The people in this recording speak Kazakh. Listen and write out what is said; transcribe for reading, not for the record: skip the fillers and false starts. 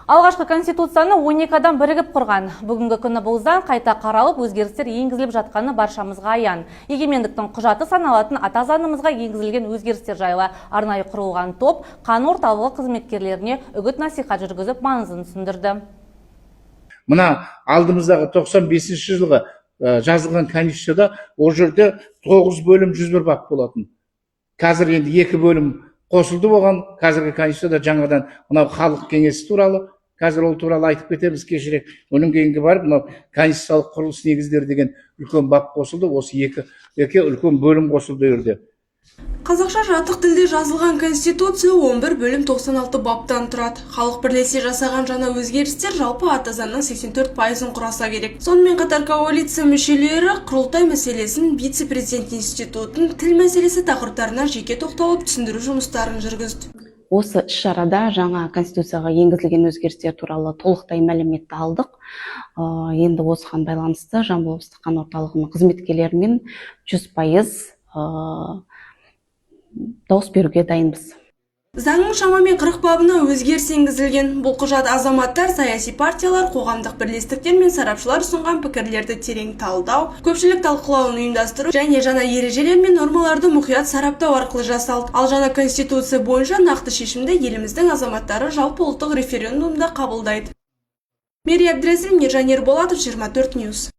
Алғашқы конституцияны 12 адам бірігіп құрған. Бүгінгі күні бұл заң қайта қаралып, өзгерістер енгізіліп жатқаны баршамызға аян. Егемендіктің құжаты саналатын ата заңымызға енгізілген өзгерістер жайлы арнайы құрылған топ қан орталығы қызметкерлеріне үгіт насихат жүргізіп маңызын түсіндірді. Мына алдымыздағы 95 жылғы жазылған конституцияда ол жерде 9 бөлім 101 бап болатын. Қазір енді 2 бөлім қосылды болған. Қазіргі конституцияда жаңадан мынау халық кеңесі туралы, қазір ол туралы айтып кетеміз кешірек. Оның кейінгі барып мынау конституциялық құрылыс негіздері деген үлкен бап қосылды. Осы екі үлкен бөлім қосылды жерде. Қазақша жатық тілде жазылған конституция 11 бөлім 96 баптан тұрады. Халық бірлесе жасаған жаңа өзгерістер жалпы ата заңның 84%-ын құраса керек. Сонымен қатар коалиция мүшелері құрылтай мәселесін, вице-президент институтын, тіл мәселесі тақырыптарына жеке тоқталып түсіндіру жұмыстарын жүргізді. Осы іс-шарада жаңа конституцияға енгізілген өзгерістер туралы толықтай мәліметті алдық. Енді осыған байланысты Жамбыл облыстық қан орталығының қызметкерлерімен 100% дауыс беруге дайынбыз. Заңның шамамен 40 бабына өзгеріс енгізілген. Бұл құжат азаматтар, саяси партиялар, қоғамдық бірлестіктер мен сарапшылар ұсынған пікірлерді терең талдау, көпшілік талқылауын ұйымдастыру және жаңа ережелер мен нормаларды мұқият сараптау арқылы жасалды. Ал жаңа конституция бойынша нақты шешімді еліміздің азаматтары жалпы ұлттық референдумда қабылдайды. Мерей Абдресілім, Ержан Ерболатов, 24 News.